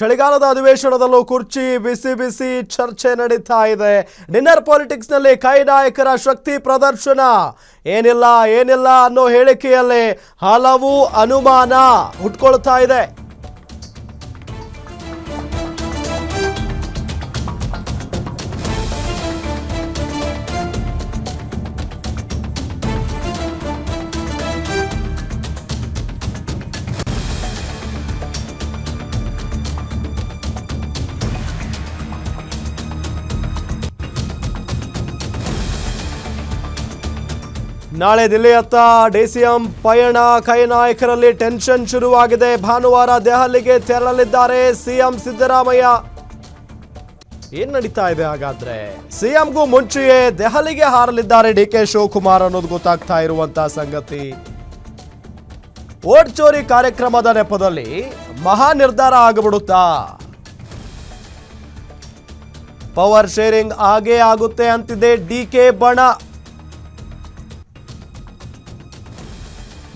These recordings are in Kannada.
ಚಳಿಗಾಲದ ಅಧಿವೇಶನದಲ್ಲೂ ಕುರ್ಚಿ ಬಿಸಿ ಬಿಸಿ ಚರ್ಚೆ ನಡೀತಾ ಇದೆ. ಡಿನ್ನರ್ ಪಾಲಿಟಿಕ್ಸ್ ನಲ್ಲಿ ಕೈ ನಾಯಕರ ಶಕ್ತಿ ಪ್ರದರ್ಶನ ಏನಿಲ್ಲ ಅನ್ನೋ ಹೇಳಿಕೆಯಲ್ಲಿ ಹಲವು ಅನುಮಾನ ಹುಟ್ಕೊಳ್ತಾ ಇದೆ. ನಾಳೆ ದಿಲ್ಲಿಯತ್ತ ಡಿಸಿಎಂ ಪಯಣ, ಕೈ ನಾಯಕರಲ್ಲಿ ಟೆನ್ಷನ್ ಶುರುವಾಗಿದೆ. ಭಾನುವಾರ ದೆಹಲಿಗೆ ತೆರಳಲಿದ್ದಾರೆ ಸಿಎಂ ಸಿದ್ದರಾಮಯ್ಯ. ಏನ್ ನಡೀತಾ ಇದೆ ಹಾಗಾದ್ರೆ? ಸಿಎಂಗೂ ಮುಂಚೆಯೇ ದೆಹಲಿಗೆ ಹಾರಲಿದ್ದಾರೆ ಡಿಕೆ ಶಿವಕುಮಾರ್ ಅನ್ನೋದು ಗೊತ್ತಾಗ್ತಾ ಇರುವಂತಹ ಸಂಗತಿ. ವೋಟ್ ಚೋರಿ ಕಾರ್ಯಕ್ರಮದ ನೆಪದಲ್ಲಿ ಮಹಾ ನಿರ್ಧಾರ ಆಗಿಬಿಡುತ್ತಾ? ಪವರ್ ಶೇರಿಂಗ್ ಆಗೇ ಆಗುತ್ತೆ ಅಂತಿದೆ ಡಿಕೆ ಬಣ.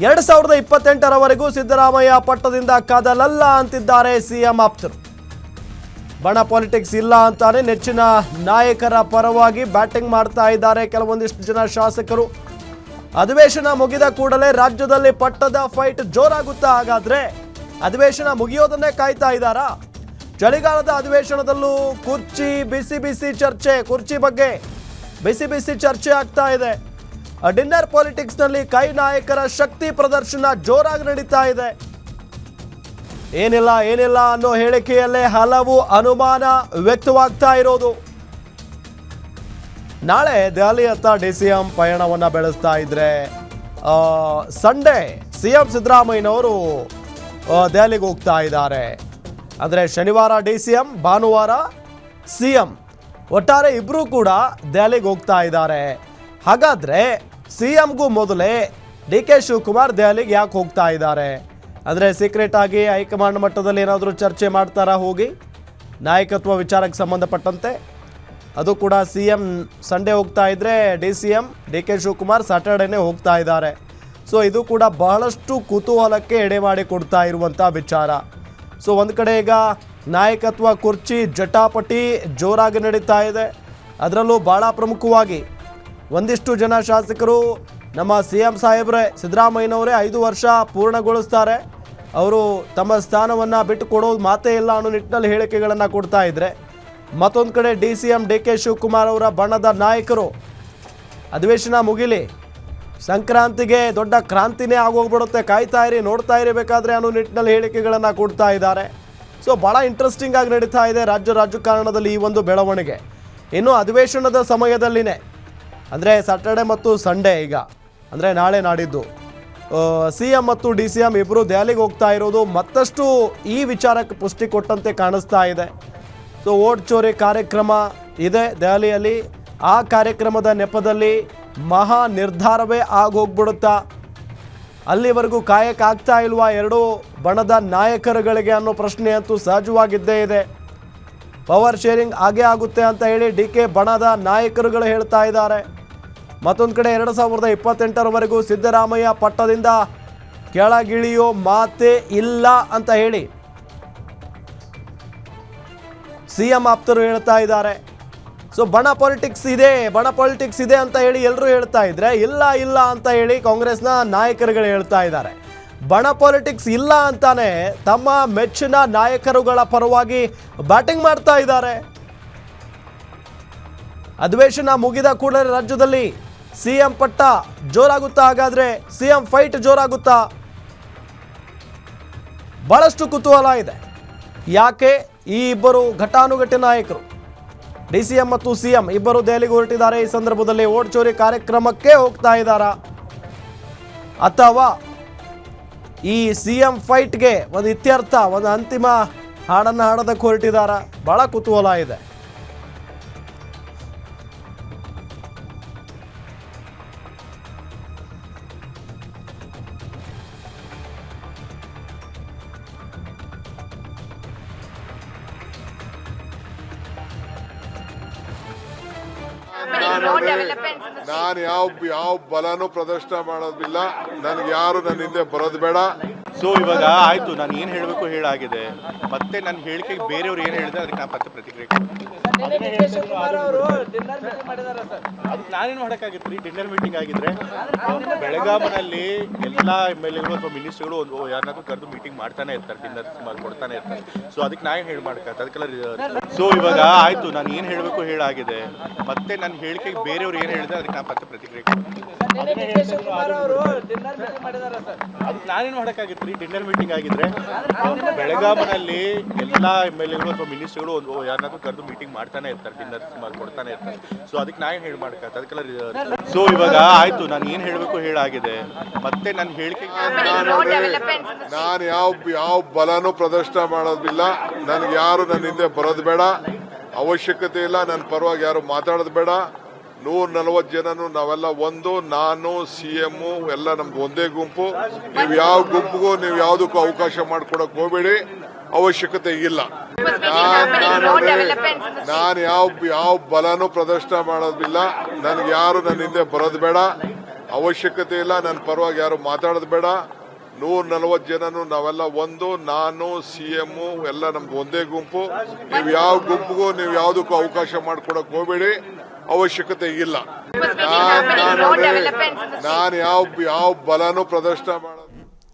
2028ರವರೆಗೂ ಸಿದ್ದರಾಮಯ್ಯ ಪಟ್ಟದಿಂದ ಕದಲಲ್ಲ ಅಂತಿದ್ದಾರೆ ಸಿಎಂ ಆಪ್ತರು. ಬಣ ಪಾಲಿಟಿಕ್ಸ್ ಇಲ್ಲ ಅಂತಾನೆ ನೆಚ್ಚಿನ ನಾಯಕರ ಪರವಾಗಿ ಬ್ಯಾಟಿಂಗ್ ಮಾಡ್ತಾ ಇದ್ದಾರೆ ಕೆಲವೊಂದಿಷ್ಟು ಜನ ಶಾಸಕರು. ಅಧಿವೇಶನ ಮುಗಿದ ಕೂಡಲೇ ರಾಜ್ಯದಲ್ಲಿ ಪಟ್ಟದ ಫೈಟ್ ಜೋರಾಗುತ್ತಾ? ಹಾಗಾದ್ರೆ ಅಧಿವೇಶನ ಮುಗಿಯೋದನ್ನೇ ಕಾಯ್ತಾ ಇದ್ದಾರಾ? ಚಳಿಗಾಲದ ಅಧಿವೇಶನದಲ್ಲೂ ಬಿಸಿ ಬಿಸಿ ಚರ್ಚೆ, ಕುರ್ಚಿ ಬಗ್ಗೆ ಬಿಸಿ ಬಿಸಿ ಚರ್ಚೆ ಆಗ್ತಾ ಇದೆ. ಡಿನ್ನರ್ ಪಾಲಿಟಿಕ್ಸ್ ನಲ್ಲಿ ಕೈ ನಾಯಕರ ಶಕ್ತಿ ಪ್ರದರ್ಶನ ಜೋರಾಗಿ ನಡೀತಾ ಇದೆ. ಏನಿಲ್ಲ ಅನ್ನೋ ಹೇಳಿಕೆಯಲ್ಲೇ ಹಲವು ಅನುಮಾನ ವ್ಯಕ್ತವಾಗ್ತಾ ಇರೋದು. ನಾಳೆ ದೆಹಲಿಯತ್ತ ಡಿಸಿಎಂ ಪಯಣವನ್ನ ಬೆಳೆಸ್ತಾ ಇದ್ರೆ ಸಂಡೇ ಸಿಎಂ ಸಿದ್ದರಾಮಯ್ಯನವರು ದೆಹಲಿಗೆ ಹೋಗ್ತಾ ಇದ್ದಾರೆ. ಅಂದ್ರೆ ಶನಿವಾರ ಡಿಸಿಎಂ, ಭಾನುವಾರ ಸಿಎಂ, ಒಟ್ಟಾರೆ ಇಬ್ರು ಕೂಡ ದೆಹಲಿಗೆ ಹೋಗ್ತಾ ಇದ್ದಾರೆ. ಹಾಗಾದ್ರೆ ಸಿಎಂಗೂ ಮೊದಲೇ ಡಿಕೆ ಶಿವಕುಮಾರ್ ದೆಹಲಿಗೆ ಯಾಕೆ ಹೋಗ್ತಾ ಇದ್ದಾರೆ? ಅಂದರೆ ಸೀಕ್ರೆಟ್ ಆಗಿ ಹೈಕಮಾಂಡ್ ಮಟ್ಟದಲ್ಲಿ ಏನಾದರೂ ಚರ್ಚೆ ಮಾಡ್ತಾರಾ ಹೋಗಿ ನಾಯಕತ್ವ ವಿಚಾರಕ್ಕೆ ಸಂಬಂಧಪಟ್ಟಂತೆ? ಅದು ಕೂಡ ಸಿಎಂ ಸಂಡೇ ಹೋಗ್ತಾ ಇದ್ರೆ ಡಿಕೆ ಶಿವಕುಮಾರ್ ಸ್ಯಾಟರ್ಡೇನೇ ಹೋಗ್ತಾ ಇದ್ದಾರೆ. ಸೊ ಇದು ಕೂಡ ಬಹಳಷ್ಟು ಕುತೂಹಲಕ್ಕೆ ಎಡೆ ಮಾಡಿ ಕೊಡ್ತಾ ಇರುವಂಥ ವಿಚಾರ. ಸೊ ಒಂದು ಕಡೆ ಈಗ ನಾಯಕತ್ವ ಕುರ್ಚಿ ಜಟಾಪಟಿ ಜೋರಾಗಿ ನಡೀತಾ ಇದೆ. ಅದರಲ್ಲೂ ಭಾಳ ಪ್ರಮುಖವಾಗಿ ಒಂದಿಷ್ಟು ಜನ ಶಾಸಕರು ನಮ್ಮ ಸಿಎಂ ಸಾಹೇಬ್ರೆ ಸಿದ್ದರಾಮಯ್ಯನವರೇ 5 ವರ್ಷ ಪೂರ್ಣಗೊಳಿಸ್ತಾರೆ, ಅವರು ತಮ್ಮ ಸ್ಥಾನವನ್ನು ಬಿಟ್ಟು ಕೊಡೋದು ಮಾತೇ ಇಲ್ಲ ಅನ್ನೋ ನಿಟ್ಟಿನಲ್ಲಿ ಹೇಳಿಕೆಗಳನ್ನು ಕೊಡ್ತಾ ಇದ್ರೆ, ಮತ್ತೊಂದು ಕಡೆ ಡಿಸಿಎಂ ಡಿಕೆ ಶಿವಕುಮಾರ್ ಅವರ ಬಣದ ನಾಯಕರು ಅಧಿವೇಶನ ಮುಗಿಲಿ, ಸಂಕ್ರಾಂತಿಗೆ ದೊಡ್ಡ ಕ್ರಾಂತಿನೇ ಆಗೋಗ್ಬಿಡುತ್ತೆ, ಕಾಯ್ತಾ ಇರಿ, ನೋಡ್ತಾ ಇರಬೇಕಾದ್ರೆ ಅನ್ನೋ ನಿಟ್ಟಿನಲ್ಲಿ ಹೇಳಿಕೆಗಳನ್ನು ಕೊಡ್ತಾ ಇದ್ದಾರೆ. ಸೊ ಭಾಳ ಇಂಟ್ರೆಸ್ಟಿಂಗ್ ಆಗಿ ನಡೀತಾ ಇದೆ ರಾಜಕಾರಣದಲ್ಲಿ ಈ ಒಂದು ಬೆಳವಣಿಗೆ. ಇನ್ನು ಅಧಿವೇಶನದ ಸಮಯದಲ್ಲಿನೇ ಅಂದರೆ ಸ್ಯಾಟರ್ಡೆ ಮತ್ತು ಸಂಡೇ, ಈಗ ಅಂದರೆ ನಾಳೆ ನಾಡಿದ್ದು ಸಿಎಂ ಮತ್ತು ಡಿಸಿಎಂ ಇಬ್ಬರು ದೆಹಲಿಗೆ ಹೋಗ್ತಾ ಇರೋದು ಮತ್ತಷ್ಟು ಈ ವಿಚಾರಕ್ಕೆ ಪುಷ್ಟಿ ಕೊಟ್ಟಂತೆ ಕಾಣಿಸ್ತಾ ಇದೆ. ಸೊ ವೋಟ್ ಚೋರಿ ಕಾರ್ಯಕ್ರಮ ಇದೆ ದೆಹಲಿಯಲ್ಲಿ. ಆ ಕಾರ್ಯಕ್ರಮದ ನೆಪದಲ್ಲಿ ಮಹಾ ನಿರ್ಧಾರವೇ ಆಗೋಗ್ಬಿಡುತ್ತಾ? ಅಲ್ಲಿವರೆಗೂ ಕಾಯಕ್ಕಾಗ್ತಾ ಇಲ್ವಾ ಎರಡೂ ಬಣದ ನಾಯಕರುಗಳಿಗೆ ಅನ್ನೋ ಪ್ರಶ್ನೆ ಅಂತೂ ಸಹಜವಾಗಿದ್ದೇ ಇದೆ. ಪವರ್ ಶೇರಿಂಗ್ ಆಗೇ ಆಗುತ್ತೆ ಅಂತ ಹೇಳಿ ಡಿಕೆ ಬಣದ ನಾಯಕರುಗಳು ಹೇಳ್ತಾ ಇದ್ದಾರೆ. ಮತ್ತೊಂದು ಕಡೆ 2028ರವರೆಗೂ ಸಿದ್ದರಾಮಯ್ಯ ಪಟ್ಟದಿಂದ ಕೆಳಗಿಳಿಯೋ ಮಾತೇ ಇಲ್ಲ ಅಂತ ಹೇಳಿ ಸಿಎಂ ಆಪ್ತರು ಹೇಳ್ತಾ ಇದ್ದಾರೆ. ಸೊ ಬಣ ಪಾಲಿಟಿಕ್ಸ್ ಇದೆ ಅಂತ ಹೇಳಿ ಎಲ್ಲರೂ ಹೇಳ್ತಾ ಇದ್ರೆ, ಇಲ್ಲ ಅಂತ ಹೇಳಿ ಕಾಂಗ್ರೆಸ್ನ ನಾಯಕರುಗಳು ಹೇಳ್ತಾ ಇದ್ದಾರೆ. ಬಣ ಪಾಲಿಟಿಕ್ಸ್ ಇಲ್ಲ ಅಂತಾನೆ ತಮ್ಮ ಮೆಚ್ಚಿನ ನಾಯಕರುಗಳ ಪರವಾಗಿ ಬ್ಯಾಟಿಂಗ್ ಮಾಡ್ತಾ ಇದ್ದಾರೆ. ಅಧಿವೇಶನ ಮುಗಿದ ಕೂಡಲೇ ರಾಜ್ಯದಲ್ಲಿ ಸಿಎಂ ಪಟ್ಟ ಜೋರಾಗುತ್ತಾ? ಹಾಗಾದ್ರೆ ಸಿಎಂ ಫೈಟ್ ಜೋರಾಗುತ್ತಾ? ಬಹಳಷ್ಟು ಕುತೂಹಲ ಇದೆ. ಯಾಕೆ ಈ ಇಬ್ಬರು ಘಟಾನುಘಟಿ ನಾಯಕರು ಡಿಸಿಎಂ ಮತ್ತು ಸಿಎಂ ಇಬ್ಬರು ದೆಹಲಿಗೆ ಹೊರಟಿದ್ದಾರೆ? ಈ ಸಂದರ್ಭದಲ್ಲಿ ವೋಟ್ ಚೋರಿ ಕಾರ್ಯಕ್ರಮಕ್ಕೆ ಹೋಗ್ತಾ ಇದ್ದಾರಾ, ಅಥವಾ ಈ ಸಿಎಂ ಫೈಟ್ಗೆ ಒಂದು ಇತ್ಯರ್ಥ, ಒಂದು ಅಂತಿಮ ಹಾಡನ್ನು ಹಾಡೋದಕ್ಕೆ ಹೊರಟಿದ್ದಾರಾ? ಬಹಳ ಕುತೂಹಲ ಇದೆ. ನಾನು ಯಾವ ಬಲನೂ ಪ್ರದರ್ಶನ ಮಾಡೋದಿಲ್ಲ. ನನಗೆ ಯಾರು ನನ್ನ ಹಿಂದೆ ಬರೋದು ಬೇಡ. ಸೊ ಇವಾಗ ಆಯ್ತು, ನಾನು ಏನು ಹೇಳಬೇಕು ಹೇಳಾಗಿದೆ. ಮತ್ತೆ ನನ್ನ ಹೇಳಿಕೆಗೆ ಬೇರೆಯವ್ರು ಏನು ಹೇಳಿದ್ರೆ ಅದಕ್ಕೆ ನಾನು ಮತ್ತೆ ಪ್ರತಿಕ್ರಿಯೆ ಕೊಡ್ತೀನಿ. ಅದಕ್ಕೆ ನಾನೇನು ಮಾಡೋಕ್ಕಾಗಿತ್ತು ರೀ? ಡಿನ್ನರ್ ಮೀಟಿಂಗ್ ಆಗಿದ್ರೆ ಬೆಳಗಾವಿನಲ್ಲಿ ಎಲ್ಲ MLAಗಳು ಅಥವಾ ಮಿನಿಸ್ಟ್ರಿಗಳು ಯಾರನ್ನಾದ್ರೂ ಕರೆದು ಮೀಟಿಂಗ್ ಮಾಡ್ತಾನೆ ಇರ್ತಾರೆ, ಡಿನ್ನರ್ ಕೊಡ್ತಾನೆ ಇರ್ತಾರೆ. ಸೊ ಅದಕ್ಕೆ ನಾನು ಏನು ಮಾಡಬೇಕಾಗ್ತದೆ? ಅದಕ್ಕೆಲ್ಲ ಸೊ ಇವಾಗ ಆಯ್ತು, ನಾನು ಏನು ಹೇಳಬೇಕು ಹೇಳಾಗಿದೆ. ಮತ್ತೆ ನನ್ನ ಹೇಳಿಕೆಗೆ ಬೇರೆಯವ್ರು ಏನು ಹೇಳಿದ್ರೆ ಅದಕ್ಕೆ ನಾನು ಮತ್ತೆ ಪ್ರತಿಕ್ರಿಯೆ ಕೊಡ್ತೀನಿ. ಅದಕ್ಕೆ ನಾನೇನು ಮಾಡೋಕ್ಕಾಗಿತ್ತು ರೀ? ಡಿನ್ನರ್ ಮೀಟಿಂಗ್ ಆಗಿದ್ರೆ ಬೆಳಗಾವಿನಲ್ಲಿ ಎಲ್ಲ MLAಗಳು ಅಥವಾ ಮಿನಿಸ್ಟ್ರಿಗಳು ಯಾರನ್ನಾದ್ರೂ ಕರೆದು ಮೀಟಿಂಗ್ ಮಾಡ್ತಾನೆ ಇರ್ತಾರೆ, ಡಿನ್ನರ್ ಕೊಡ್ತಾನೆ ಇರ್ತಾರೆ. ಸೊ ಅದಕ್ಕೆ ನಾನು ಏನು ಮಾಡಬೇಕಾಗ್ತದೆ? ಅದಕ್ಕೆಲ್ಲ ಸೊ ಇವಾಗ ಆಯ್ತು, ನಾನು ಏನು ಹೇಳಬೇಕು ಹೇಳಾಗಿದೆ. ಮತ್ತೆ ನನ್ನ ಹೇಳಿಕೆಗೆ ನಾನು ಯಾವ ಬಲನೂ ಪ್ರದರ್ಶನ ಮಾಡೋದಿಲ್ಲ. ನನಗೆ ಯಾರು ನನ್ನ ಹಿಂದೆ ಬರೋದು ಬೇಡ, ಅವಶ್ಯಕತೆ ಇಲ್ಲ. ನನ್ನ ಪರವಾಗಿ ಯಾರು ಮಾತಾಡೋದು ಬೇಡ. 140 ಜನನು ನಾವೆಲ್ಲ ಒಂದು, ನಾನು CM ಎಲ್ಲ ನಮ್ದು ಒಂದೇ ಗುಂಪು. ನೀವು ಯಾವ ಗುಂಪಿಗೂ ನೀವು ಯಾವುದಕ್ಕೂ ಅವಕಾಶ ಮಾಡ್ಕೊಡಕ್ ಹೋಗ್ಬೇಡಿ, ಅವಶ್ಯಕತೆ ಇಲ್ಲ. ನಾನು ಯಾವ ಬಲನೂ ಪ್ರದರ್ಶನ ಮಾಡೋದಿಲ್ಲ. ನನಗೆ ಯಾರು ನನ್ನ ಹಿಂದೆ ಬರೋದು ಬೇಡ, ಅವಶ್ಯಕತೆ ಇಲ್ಲ. ನನ್ನ ಪರವಾಗಿ ಯಾರು ಮಾತಾಡೋದು ಬೇಡ. 140 ಜನನು ನಾವೆಲ್ಲ ಒಂದು, ನಾನು CM ಎಲ್ಲ ನಮ್ದು ಒಂದೇ ಗುಂಪು. ನೀವು ಯಾವ ಗುಂಪಿಗೂ ನೀವು ಯಾವುದಕ್ಕೂ ಅವಕಾಶ ಮಾಡ್ಕೊಡಕ್ ಹೋಗ್ಬೇಡಿ, ಅವಶ್ಯಕತೆ ಇಲ್ಲ. ನಾನು ಯಾವ ಬಲನೂ ಪ್ರದರ್ಶನ ಮಾಡೋದು